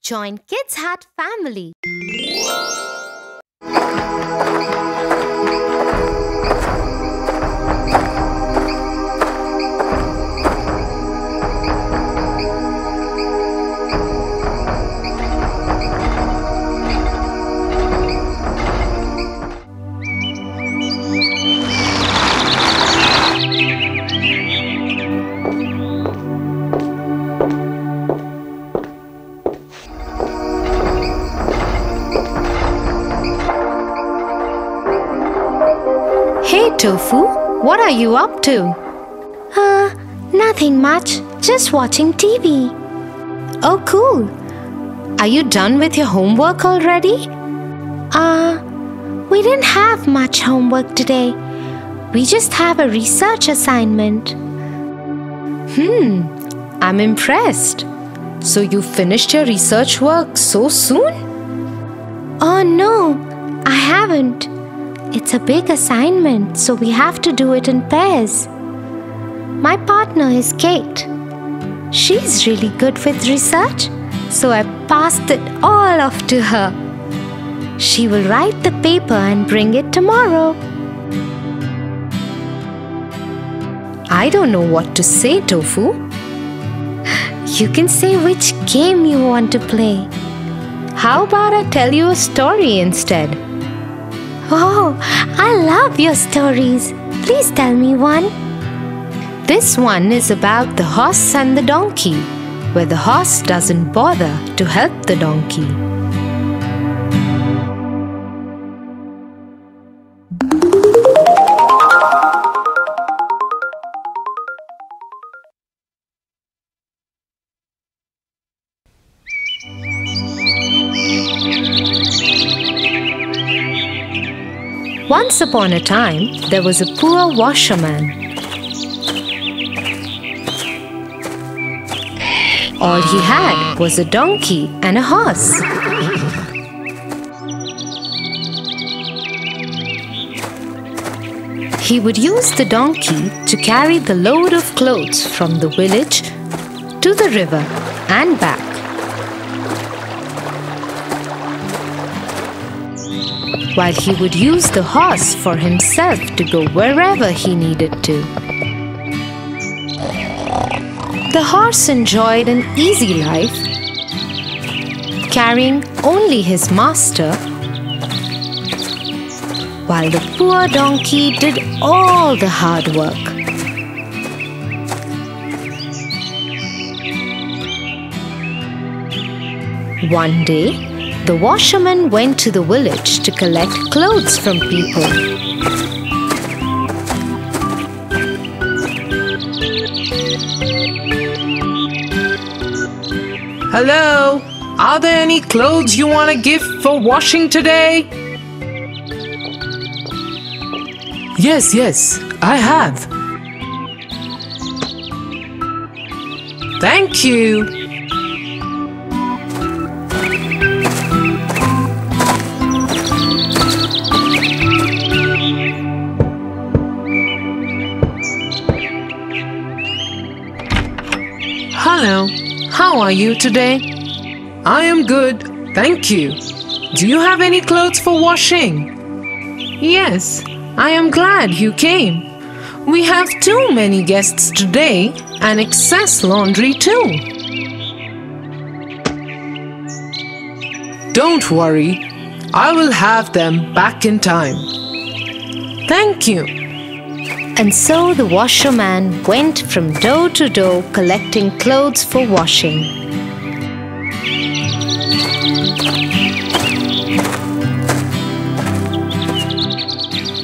Join Kids Hat family. Hey Tofu, what are you up to? Nothing much. Just watching TV. Oh, cool. Are you done with your homework already? We didn't have much homework today. We just have a research assignment. I'm impressed. So you finished your research work so soon? Oh no, I haven't. It's a big assignment, so we have to do it in pairs. My partner is Kate. She's really good with research, so I passed it all off to her. She will write the paper and bring it tomorrow. I don't know what to say, Tofu. You can say which game you want to play. How about I tell you a story instead? Oh, I love your stories. Please tell me one. This one is about the horse and the donkey, where the horse doesn't bother to help the donkey. Once upon a time, there was a poor washerman. All he had was a donkey and a horse. He would use the donkey to carry the load of clothes from the village to the river and back. While he would use the horse for himself to go wherever he needed to. The horse enjoyed an easy life, carrying only his master, while the poor donkey did all the hard work. One day, the washerman went to the village to collect clothes from people. Hello, are there any clothes you want to give for washing today? Yes, I have. Thank you. Hello, how are you today? I am good, thank you. Do you have any clothes for washing? Yes, I am glad you came. We have too many guests today and excess laundry too. Don't worry, I will have them back in time. Thank you. And so the washerman went from door to door collecting clothes for washing.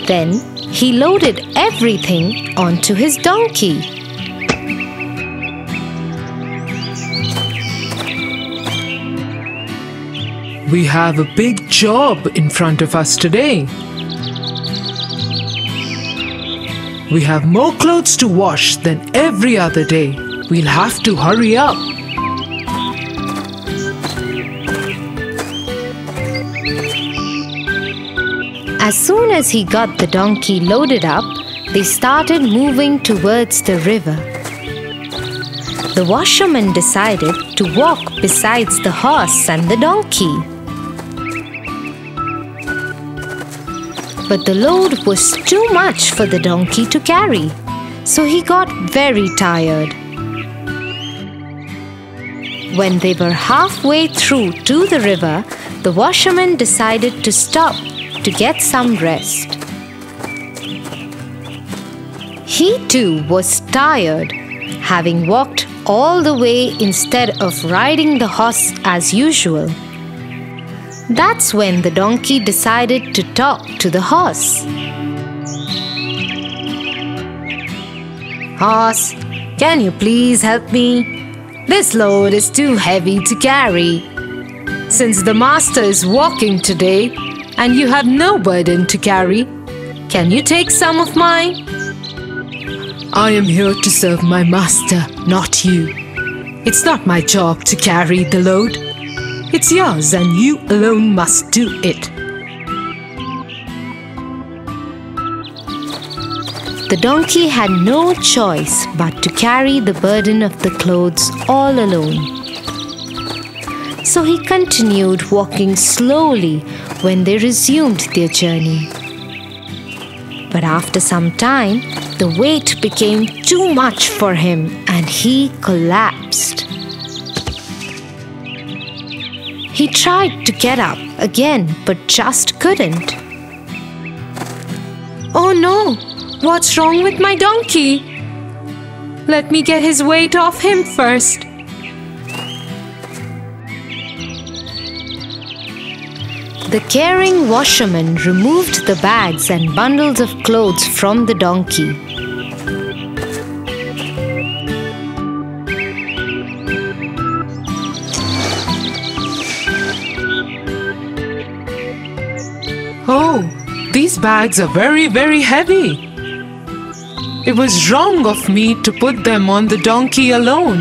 Then he loaded everything onto his donkey. We have a big job in front of us today. We have more clothes to wash than every other day. We'll have to hurry up. As soon as he got the donkey loaded up, they started moving towards the river. The washerman decided to walk besides the horse and the donkey. But the load was too much for the donkey to carry, so he got very tired. When they were halfway through to the river, the washerman decided to stop to get some rest. He too was tired, having walked all the way instead of riding the horse as usual. That's when the donkey decided to talk to the horse. "Horse, can you please help me? This load is too heavy to carry. Since the master is walking today and you have no burden to carry, can you take some of mine?" "I am here to serve my master, not you. It's not my job to carry the load. It's yours and you alone must do it." The donkey had no choice but to carry the burden of the clothes all alone. So he continued walking slowly when they resumed their journey. But after some time, the weight became too much for him and he collapsed. He tried to get up again but just couldn't. "Oh no! What's wrong with my donkey? Let me get his weight off him first." The caring washerman removed the bags and bundles of clothes from the donkey. "Oh, these bags are very heavy. It was wrong of me to put them on the donkey alone.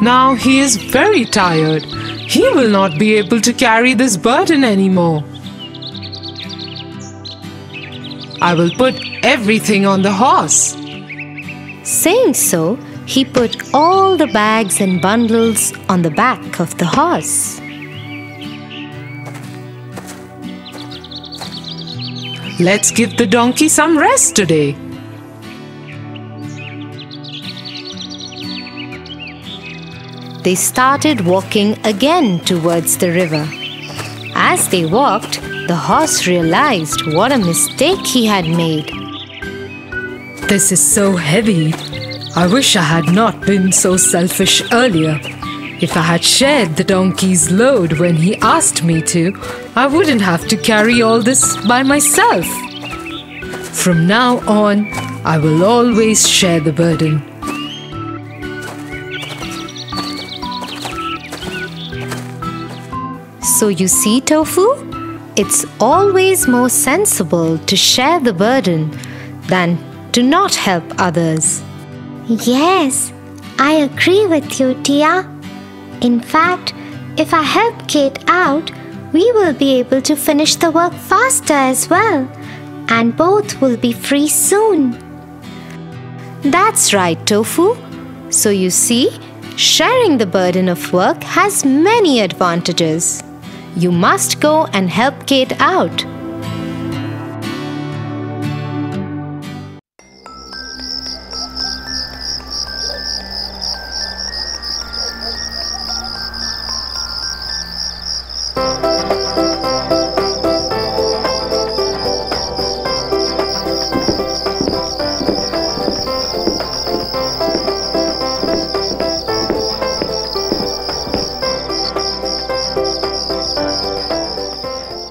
Now he is very tired. He will not be able to carry this burden anymore. I will put everything on the horse." Saying so, he put all the bags and bundles on the back of the horse. "Let's give the donkey some rest today." They started walking again towards the river. As they walked, the horse realized what a mistake he had made. "This is so heavy. I wish I had not been so selfish earlier. If I had shared the donkey's load when he asked me to, I wouldn't have to carry all this by myself. From now on, I will always share the burden." So you see, Tofu, it's always more sensible to share the burden than to not help others. Yes, I agree with you, Tia. In fact, if I help Kate out, we will be able to finish the work faster as well, and both will be free soon. That's right, Tofu. So you see, sharing the burden of work has many advantages. You must go and help Kate out.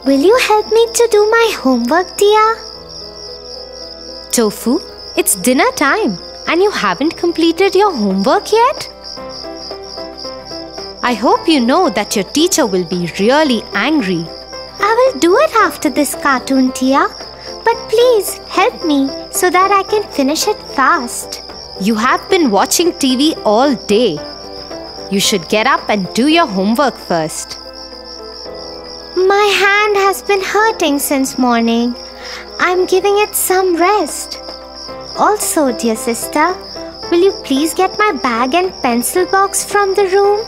Will you help me to do my homework, Tia? Tofu, it's dinner time and you haven't completed your homework yet? I hope you know that your teacher will be really angry. I will do it after this cartoon, Tia. But please help me so that I can finish it fast. You have been watching TV all day. You should get up and do your homework first. My hand has been hurting since morning. I'm giving it some rest. Also, dear sister, will you please get my bag and pencil box from the room?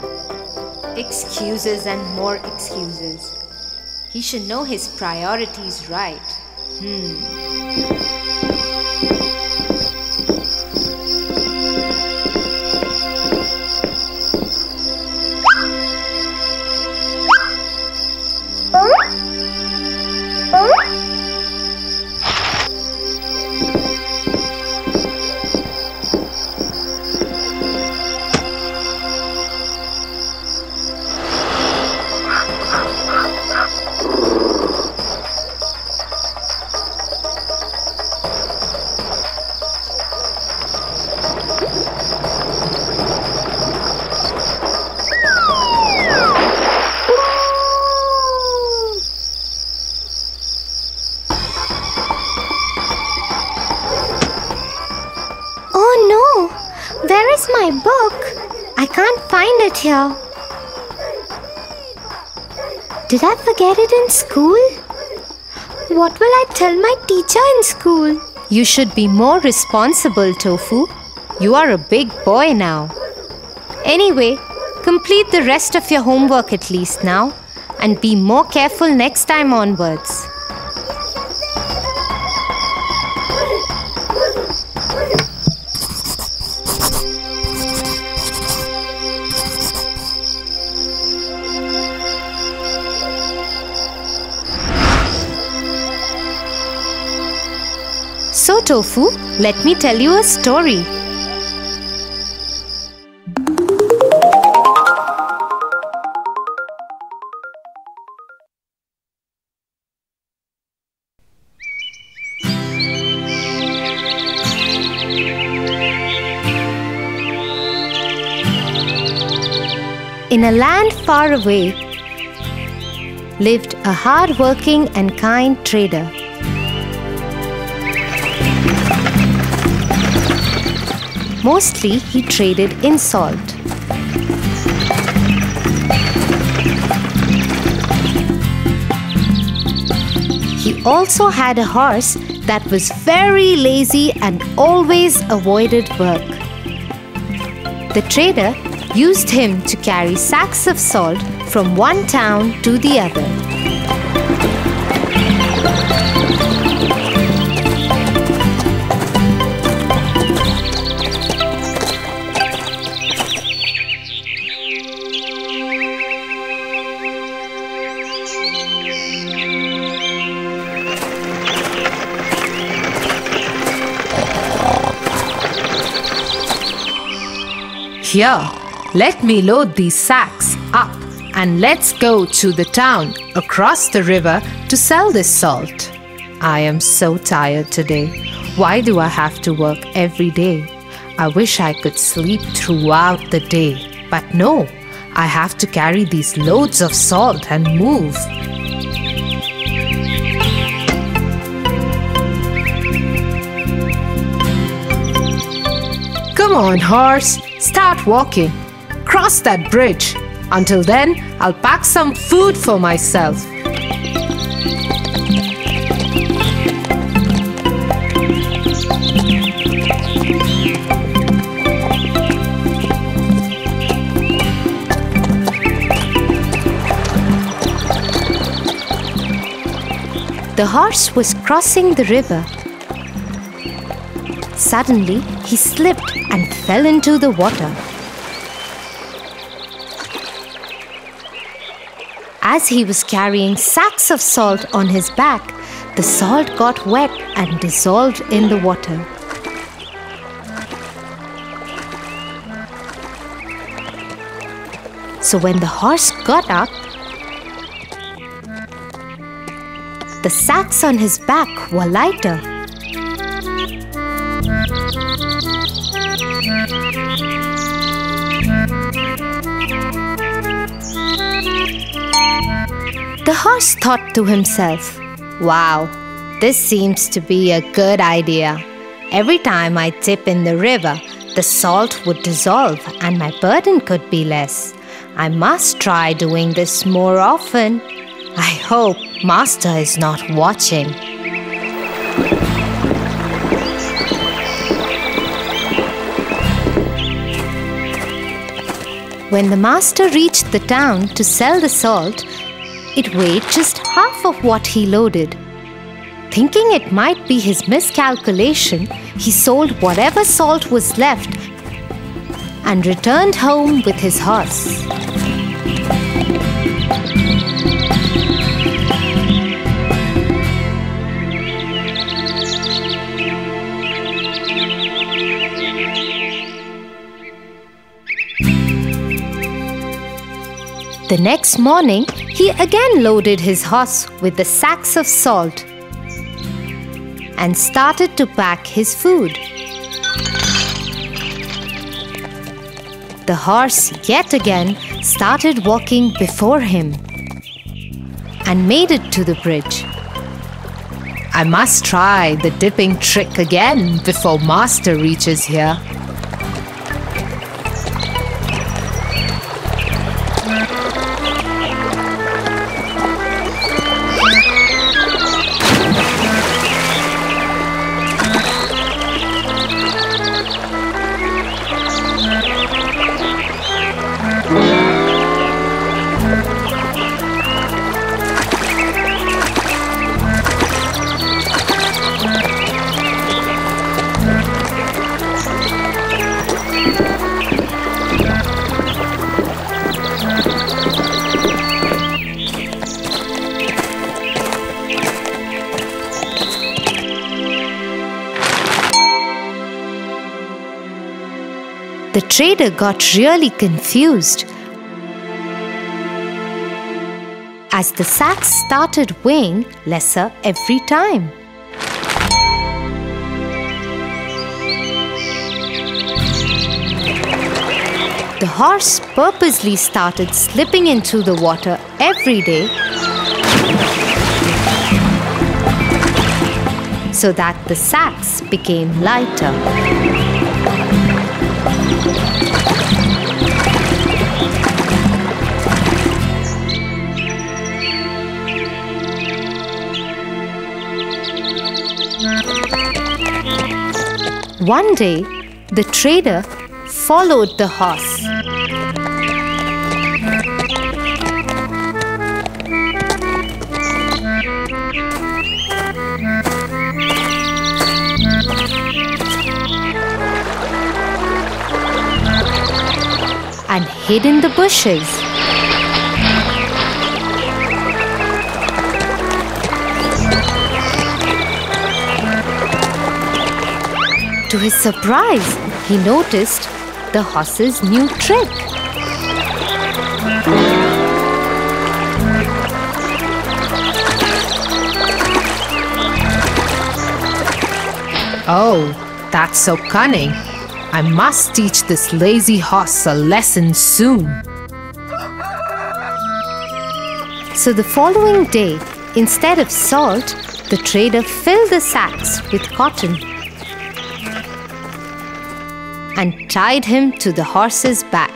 Excuses and more excuses. He should know his priorities right. Where is my book? I can't find it here. Did I forget it in school? What will I tell my teacher in school? You should be more responsible, Tofu. You are a big boy now. Anyway, complete the rest of your homework at least now, and be more careful next time onwards. So, Tofu, let me tell you a story. In a land far away lived a hard-working and kind trader. Mostly he traded in salt. He also had a horse that was very lazy and always avoided work. The trader used him to carry sacks of salt from one town to the other. Here, let me load these sacks up and let's go to the town across the river to sell this salt. I am so tired today. Why do I have to work every day? I wish I could sleep throughout the day. But no, I have to carry these loads of salt and move. Come on, horse. Start walking. Cross that bridge. Until then, I'll pack some food for myself. The horse was crossing the river. Suddenly, he slipped and fell into the water. As he was carrying sacks of salt on his back, the salt got wet and dissolved in the water. So when the horse got up, the sacks on his back were lighter. The horse thought to himself, "Wow, this seems to be a good idea. Every time I dip in the river, the salt would dissolve and my burden could be less. I must try doing this more often. I hope Master is not watching." When the master reached the town to sell the salt, it weighed just half of what he loaded. Thinking it might be his miscalculation, he sold whatever salt was left and returned home with his horse. The next morning, he again loaded his horse with the sacks of salt and started to pack his food. The horse yet again started walking before him and made it to the bridge. I must try the dipping trick again before Master reaches here. The trader got really confused as the sacks started weighing lesser every time. The horse purposely started slipping into the water every day so that the sacks became lighter. One day, the trader followed the horse. And hid in the bushes. To his surprise, he noticed the horse's new trick. Oh, that's so cunning. I must teach this lazy horse a lesson soon. So the following day, instead of salt, the trader filled the sacks with cotton and tied him to the horse's back.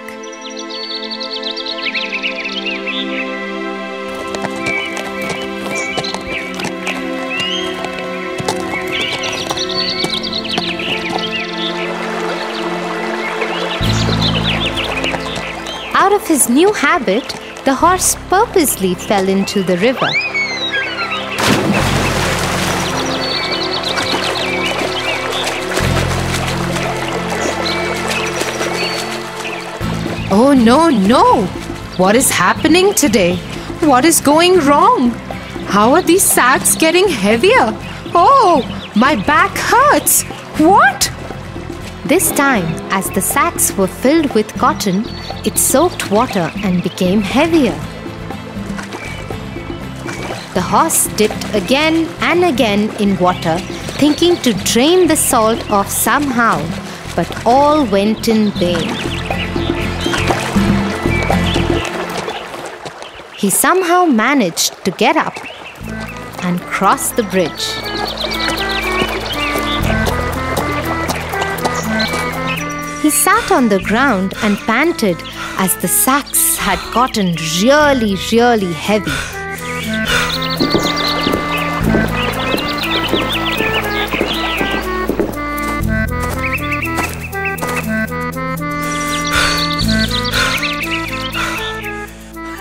Out of his new habit, the horse purposely fell into the river. Oh no, no! What is happening today? What is going wrong? How are these sacks getting heavier? Oh, my back hurts! What? This time, as the sacks were filled with cotton, it soaked water and became heavier. The horse dipped again and again in water, thinking to drain the salt off somehow, but all went in vain. He somehow managed to get up and cross the bridge. He sat on the ground and panted as the sacks had gotten really, really heavy.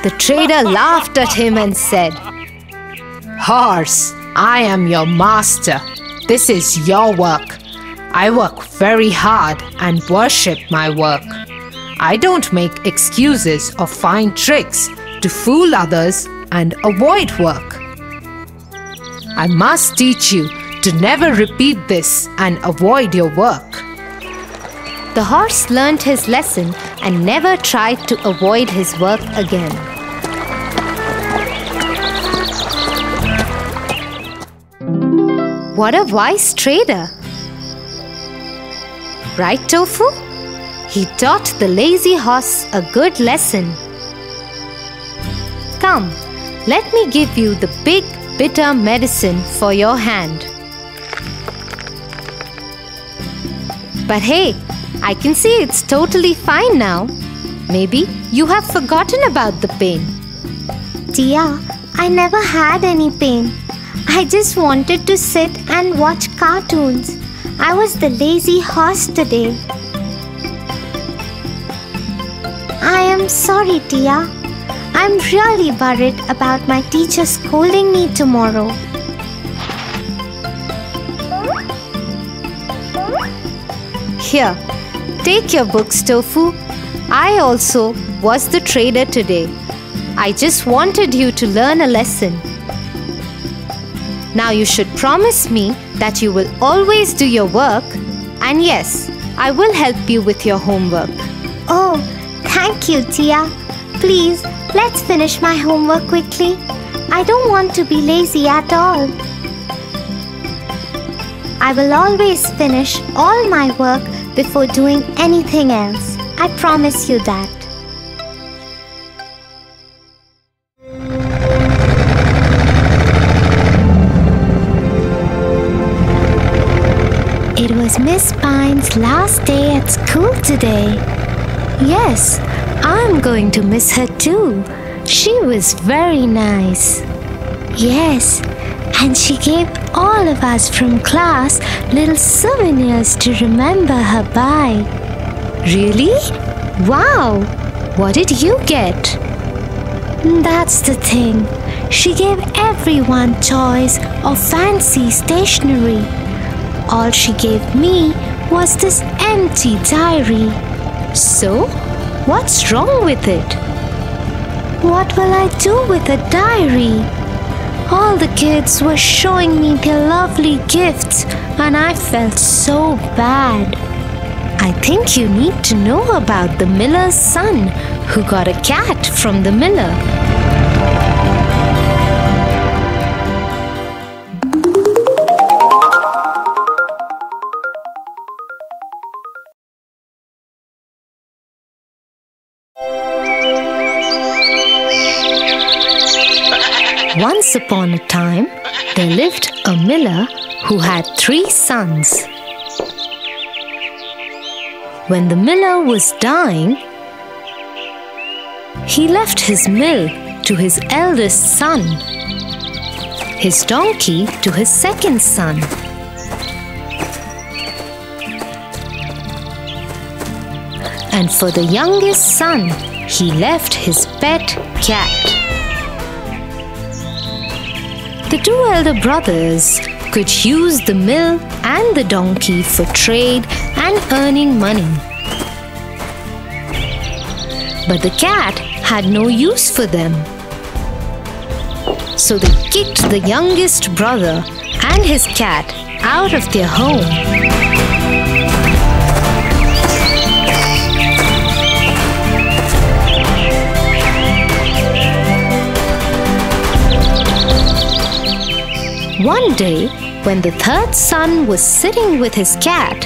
The trader laughed at him and said, "Horse, I am your master. This is your work. I work very hard and worship my work. I don't make excuses or find tricks to fool others and avoid work. I must teach you to never repeat this and avoid your work." The horse learned his lesson and never tried to avoid his work again. What a wise trader! Right, Tofu? He taught the lazy horse a good lesson. Come, let me give you the big bitter medicine for your hand. But hey, I can see it's totally fine now. Maybe you have forgotten about the pain. Tia, I never had any pain. I just wanted to sit and watch cartoons. I was the lazy horse today. I am sorry, Tia. I'm really worried about my teacher scolding me tomorrow. Here, take your books, Tofu. I also was the trader today. I just wanted you to learn a lesson. Now you should promise me that you will always do your work, and yes, I will help you with your homework. Oh, thank you, Tia. Please, let's finish my homework quickly. I don't want to be lazy at all. I will always finish all my work before doing anything else. I promise you that. It was Miss Pine's last day at school today. Yes, I'm going to miss her too. She was very nice. Yes, and she gave all of us from class little souvenirs to remember her by. Really? Wow! What did you get? That's the thing. She gave everyone toys or fancy stationery. All she gave me was this empty diary. So, what's wrong with it? What will I do with a diary? All the kids were showing me their lovely gifts and I felt so bad. I think you need to know about the miller's son who got a cat from the miller. Once upon a time, there lived a miller who had 3 sons. When the miller was dying, he left his mill to his eldest son, his donkey to his second son, and for the youngest son, he left his pet cat. The 2 elder brothers could use the mill and the donkey for trade and earning money. But the cat had no use for them. So they kicked the youngest brother and his cat out of their home. One day, when the 3rd son was sitting with his cat,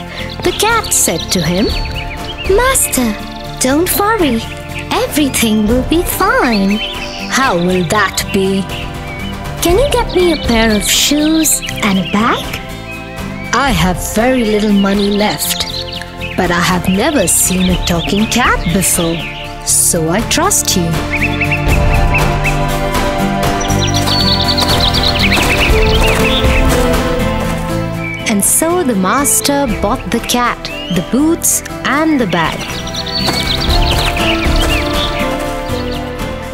the cat said to him, Master, don't worry. Everything will be fine. How will that be? Can you get me a pair of shoes and a bag? I have very little money left, but I have never seen a talking cat before, so I trust you. And so the master bought the cat, the boots, and the bag.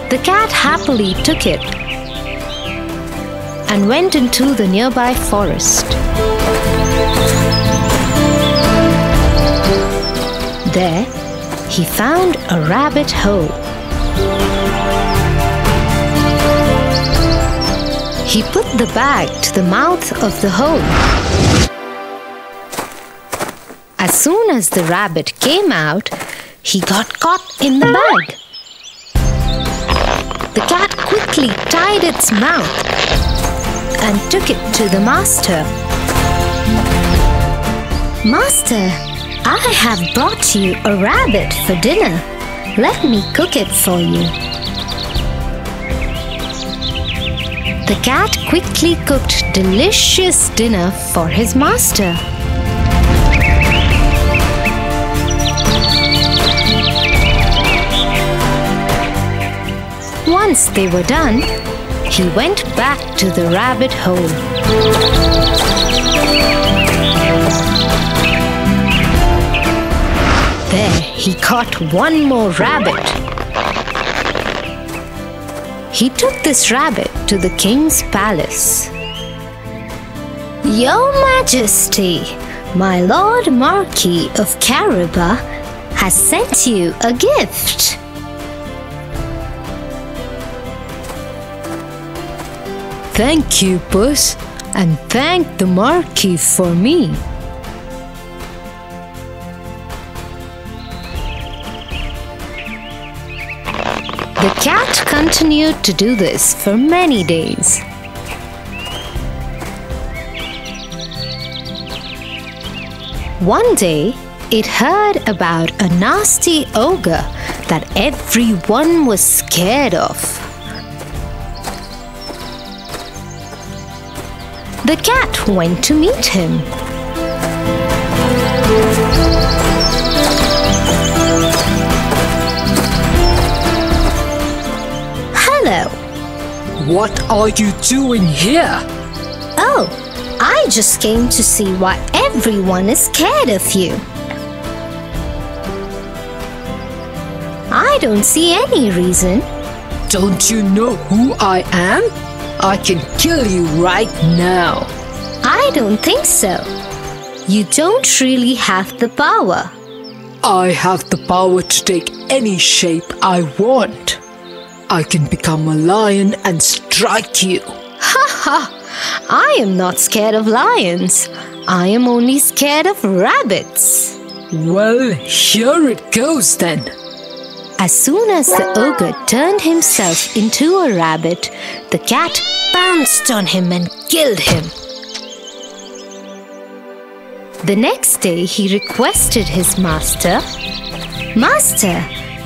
The cat happily took it and went into the nearby forest. There, he found a rabbit hole. He put the bag to the mouth of the hole. As soon as the rabbit came out, he got caught in the bag. The cat quickly tied its mouth and took it to the master. "Master, I have brought you a rabbit for dinner. Let me cook it for you." The cat quickly cooked delicious dinner for his master. Once they were done, he went back to the rabbit hole. There, he caught one more rabbit. He took this rabbit to the king's palace. "Your Majesty, my Lord Marquis of Caraba has sent you a gift." Thank you, Puss, and thank the Marquis for me. The cat continued to do this for many days. One day, it heard about a nasty ogre that everyone was scared of. The cat went to meet him. "Hello." What are you doing here? "Oh, I just came to see why everyone is scared of you." "I don't see any reason." Don't you know who I am? I can kill you right now. "I don't think so. You don't really have the power." I have the power to take any shape I want. I can become a lion and strike you. Ha ha! I am not scared of lions. I am only scared of rabbits. Well, here it goes then. As soon as the ogre turned himself into a rabbit, the cat pounced on him and killed him. The next day, he requested his master, "Master,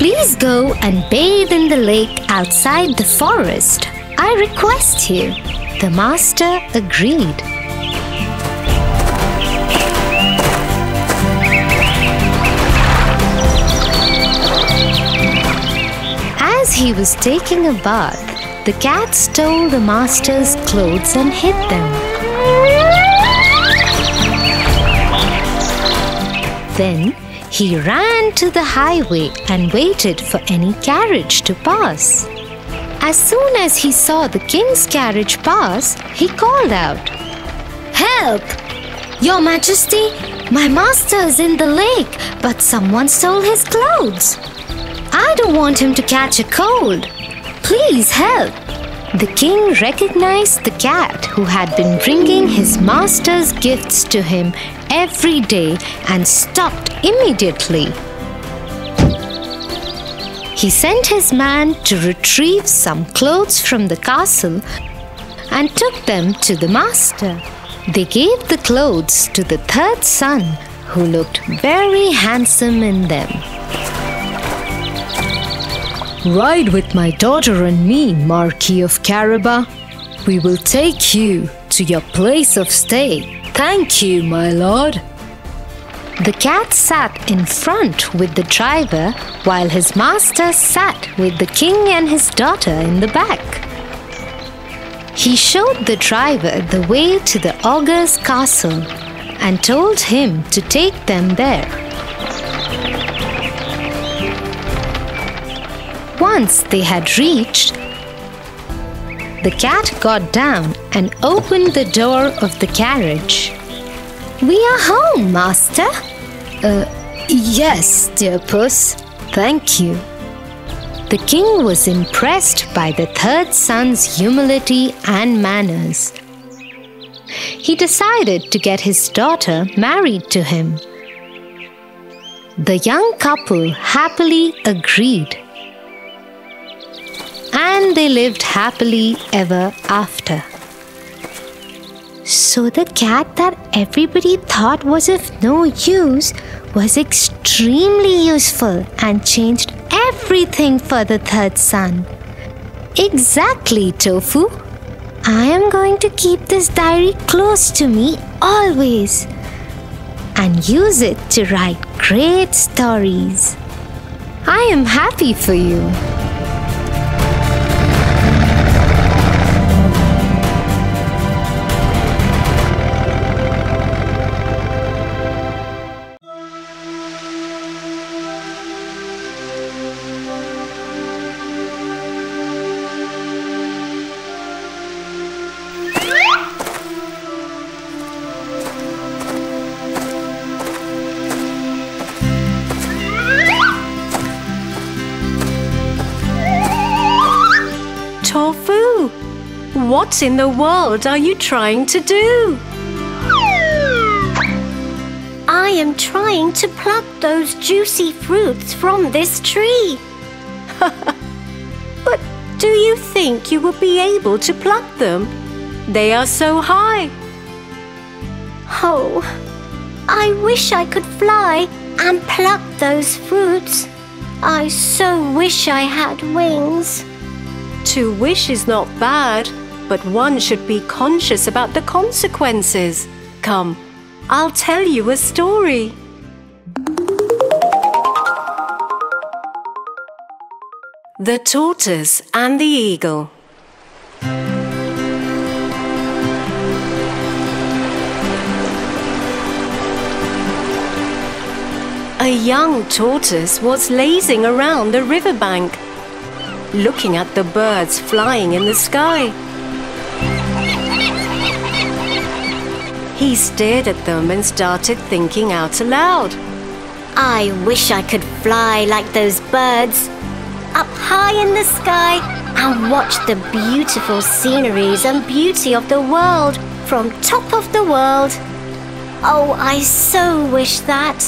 please go and bathe in the lake outside the forest. I request you." The master agreed. As he was taking a bath, the cat stole the master's clothes and hid them. Then he ran to the highway and waited for any carriage to pass. As soon as he saw the king's carriage pass, he called out, "Help! Your Majesty, my master is in the lake, but someone stole his clothes. I don't want him to catch a cold. Please help." The king recognized the cat who had been bringing his master's gifts to him every day and stopped immediately. He sent his man to retrieve some clothes from the castle and took them to the master. They gave the clothes to the third son, who looked very handsome in them. Ride with my daughter and me, Marquis of Caraba. We will take you to your place of stay. Thank you, my lord. The cat sat in front with the driver, while his master sat with the king and his daughter in the back. He showed the driver the way to the ogre's castle and told him to take them there. Once they had reached, the cat got down and opened the door of the carriage. "We are home, master." Yes, dear puss. Thank you." The king was impressed by the third son's humility and manners. He decided to get his daughter married to him. The young couple happily agreed, and they lived happily ever after. So the cat that everybody thought was of no use was extremely useful and changed everything for the third son. Exactly, Tofu. I am going to keep this diary close to me always and use it to write great stories. I am happy for you. Tofu, what in the world are you trying to do? I am trying to pluck those juicy fruits from this tree. But do you think you will be able to pluck them? They are so high. Oh, I wish I could fly and pluck those fruits. I so wish I had wings. To wish is not bad, but one should be conscious about the consequences. Come, I'll tell you a story. The Tortoise and the Eagle. A young tortoise was lazing around the riverbank, looking at the birds flying in the sky. He stared at them and started thinking out aloud. I wish I could fly like those birds, up high in the sky and watch the beautiful sceneries and beauty of the world from top of the world. Oh, I so wish that.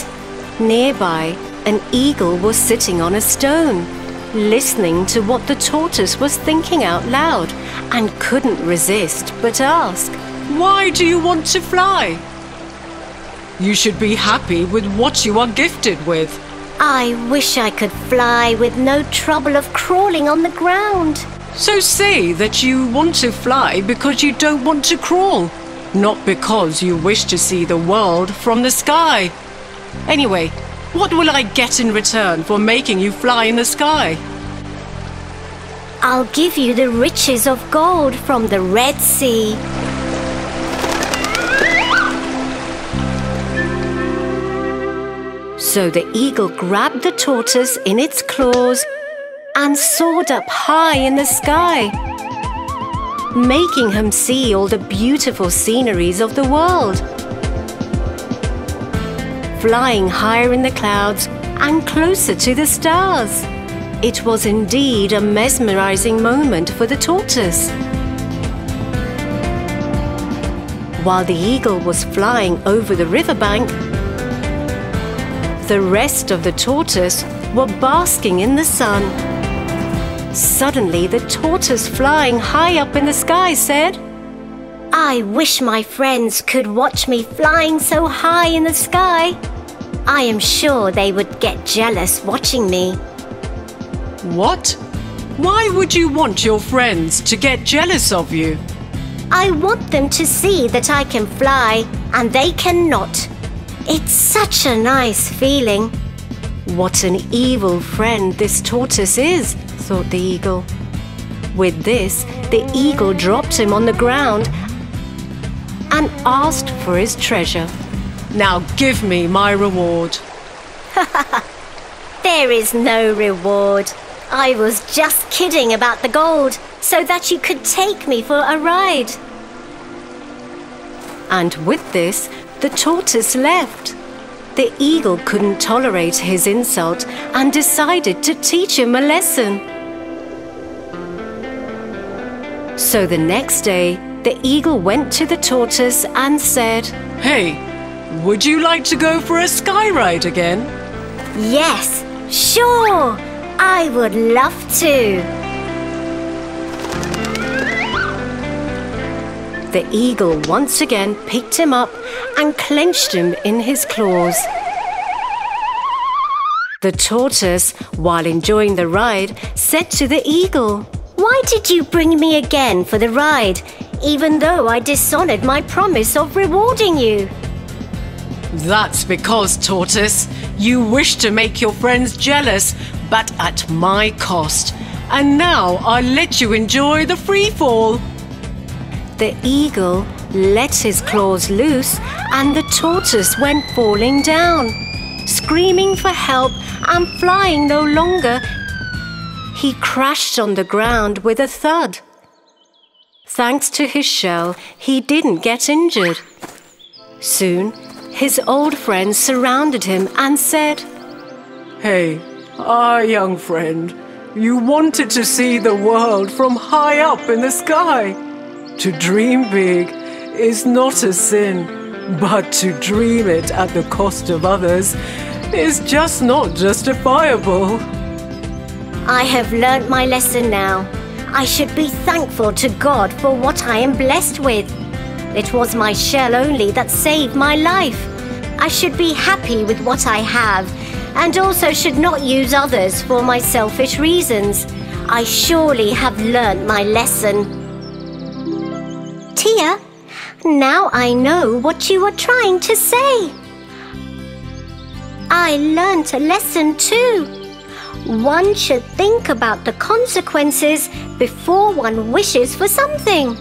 Nearby, an eagle was sitting on a stone, listening to what the tortoise was thinking out loud, and couldn't resist but ask, "Why do you want to fly? You should be happy with what you are gifted with." I wish I could fly with no trouble of crawling on the ground. So say that you want to fly because you don't want to crawl, not because you wish to see the world from the sky. Anyway, what will I get in return for making you fly in the sky? I'll give you the riches of gold from the Red Sea. So the eagle grabbed the tortoise in its claws and soared up high in the sky, making him see all the beautiful sceneries of the world. Flying higher in the clouds and closer to the stars. It was indeed a mesmerizing moment for the tortoise. While the eagle was flying over the riverbank, the rest of the tortoise were basking in the sun. Suddenly, the tortoise flying high up in the sky said, I wish my friends could watch me flying so high in the sky. I am sure they would get jealous watching me. What? Why would you want your friends to get jealous of you? I want them to see that I can fly and they cannot. It's such a nice feeling. What an evil friend this tortoise is, thought the eagle. With this, the eagle dropped him on the ground and asked for his treasure. Now give me my reward. There is no reward. I was just kidding about the gold, so that you could take me for a ride. And with this, the tortoise left. The eagle couldn't tolerate his insult and decided to teach him a lesson. So the next day, the eagle went to the tortoise and said, Hey, would you like to go for a sky ride again? Yes, sure, I would love to. The eagle once again picked him up and clenched him in his claws. The tortoise, while enjoying the ride, said to the eagle, Why did you bring me again for the ride, even though I dishonored my promise of rewarding you? That's because, tortoise, you wish to make your friends jealous, but at my cost. And now I'll let you enjoy the free fall. The eagle let his claws loose and the tortoise went falling down. Screaming for help and flying no longer, he crashed on the ground with a thud. Thanks to his shell, he didn't get injured. Soon, his old friends surrounded him and said, Hey, young friend, you wanted to see the world from high up in the sky. To dream big is not a sin, but to dream it at the cost of others is just not justifiable. I have learnt my lesson now. I should be thankful to God for what I am blessed with. It was my shell only that saved my life. I should be happy with what I have, and also should not use others for my selfish reasons. I surely have learnt my lesson. Tia, now I know what you were trying to say. I learnt a lesson too. One should think about the consequences before one wishes for something.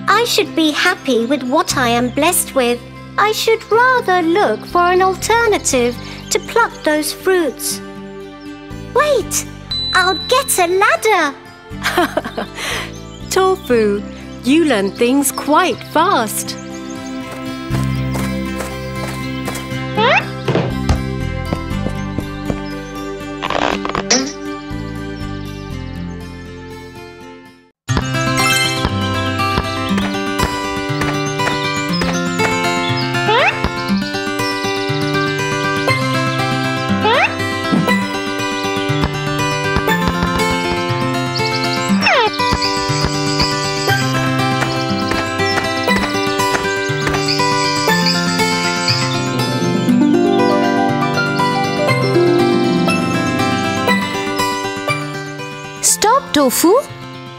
I should be happy with what I am blessed with. I should rather look for an alternative to pluck those fruits. Wait, I'll get a ladder. Tofu, you learn things quite fast. Tofu?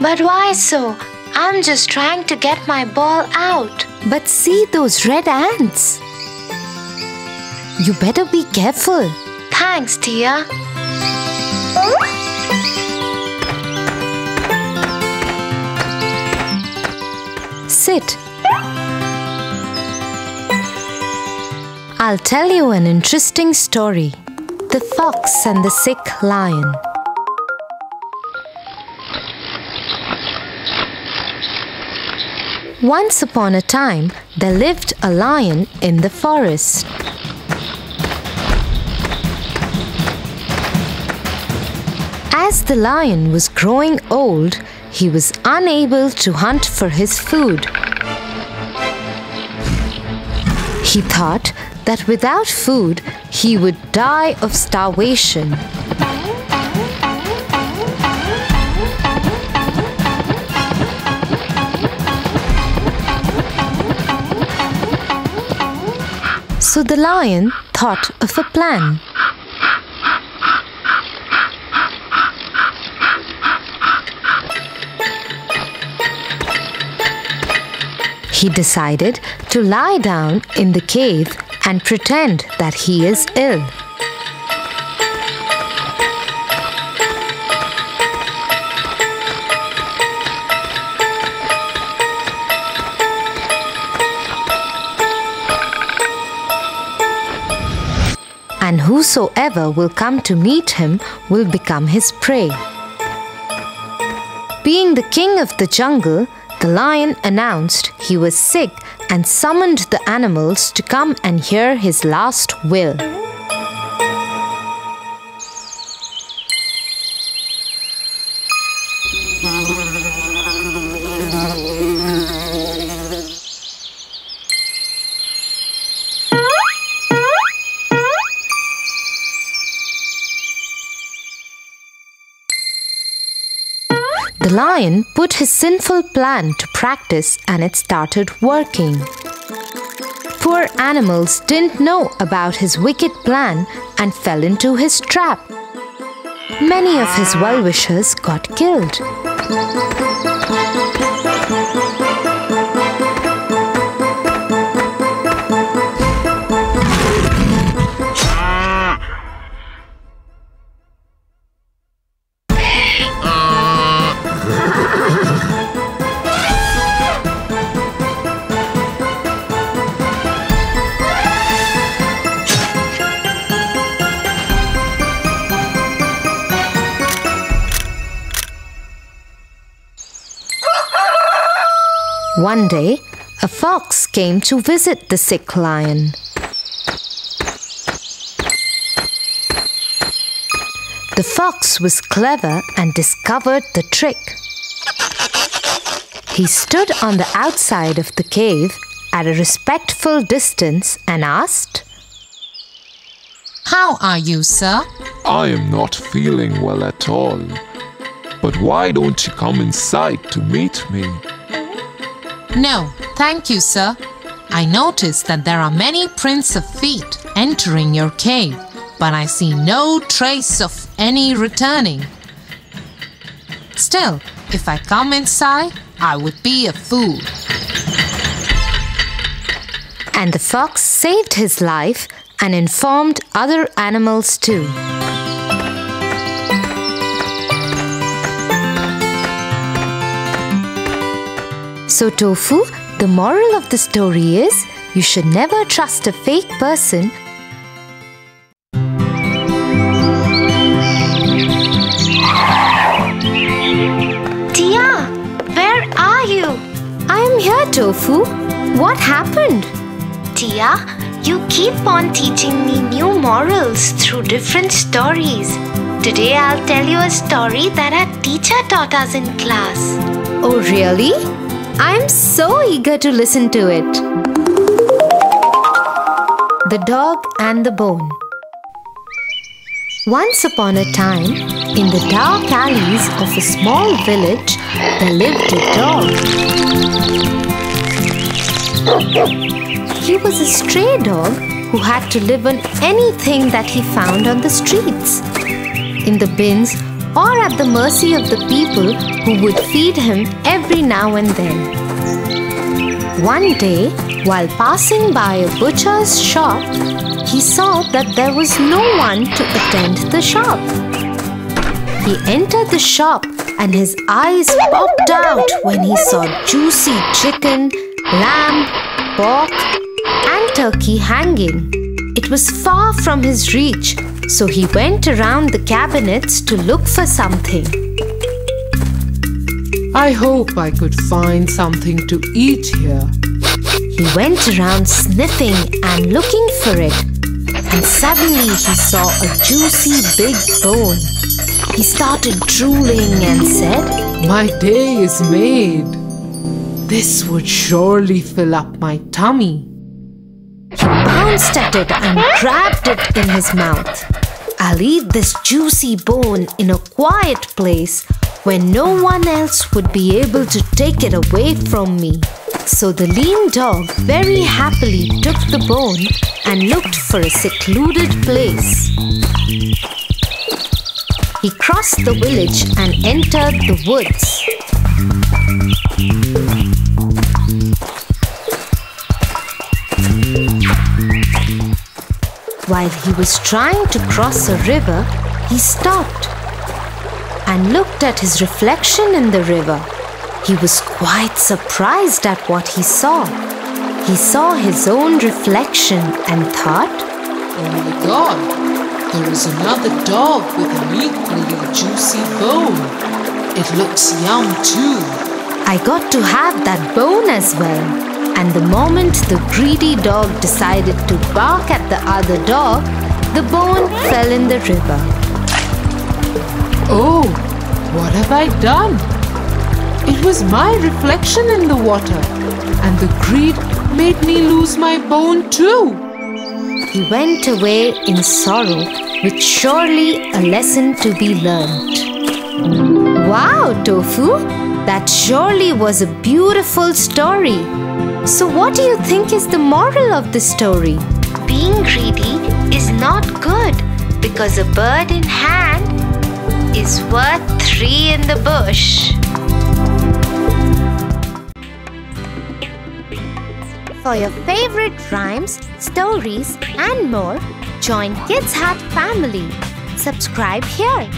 But why so? I'm just trying to get my ball out. But see those red ants. You better be careful. Thanks, Tia. Sit. I'll tell you an interesting story. The Fox and the Sick Lion. Once upon a time, there lived a lion in the forest. As the lion was growing old, he was unable to hunt for his food. He thought that without food, he would die of starvation. So the lion thought of a plan. He decided to lie down in the cave and pretend that he is ill. And who whosoever will come to meet him will become his prey. Being the king of the jungle, the lion announced he was sick and summoned the animals to come and hear his last will. The lion put his sinful plan to practice and it started working. Poor animals didn't know about his wicked plan and fell into his trap. Many of his well-wishers got killed. One day, a fox came to visit the sick lion. The fox was clever and discovered the trick. He stood on the outside of the cave at a respectful distance and asked, How are you, sir? I am not feeling well at all. But why don't you come inside to meet me? No, thank you, sir. I noticed that there are many prints of feet entering your cave, but I see no trace of any returning. Still, if I come inside, I would be a fool. and the fox saved his life and informed other animals too. So Tofu, the moral of the story is, you should never trust a fake person. Tia, where are you? I am here, Tofu. What happened? Tia, you keep on teaching me new morals through different stories. Today I'll tell you a story that our teacher taught us in class. Oh, really? I am so eager to listen to it. The Dog and the Bone. Once upon a time, in the dark alleys of a small village, there lived a dog. He was a stray dog who had to live on anything that he found on the streets, in the bins, or at the mercy of the people who would feed him every now and then. One day, while passing by a butcher's shop, he saw that there was no one to attend the shop. He entered the shop and his eyes popped out when he saw juicy chicken, lamb, pork, and turkey hanging. It was far from his reach, so he went around the cabinets to look for something. I hope I could find something to eat here. He went around sniffing and looking for it, and suddenly he saw a juicy big bone. He started drooling and said, My day is made. This would surely fill up my tummy. He bounced at it and grabbed it in his mouth. I'll eat this juicy bone in a quiet place where no one else would be able to take it away from me. So the lean dog very happily took the bone and looked for a secluded place. He crossed the village and entered the woods. While he was trying to cross a river, he stopped and looked at his reflection in the river. He was quite surprised at what he saw. He saw his own reflection and thought, Oh my God, There is another dog with an equally juicy bone. It looks yum too. I got to have that bone as well. And the moment the greedy dog decided to bark at the other dog, the bone fell in the river. Oh, what have I done? It was my reflection in the water, and the greed made me lose my bone too. He went away in sorrow, with surely a lesson to be learned. Wow, Tofu! That surely was a beautiful story. So what do you think is the moral of the story? Being greedy is not good, because a bird in hand is worth 3 in the bush. For your favorite rhymes, stories and more, join Kids Hut family. Subscribe here.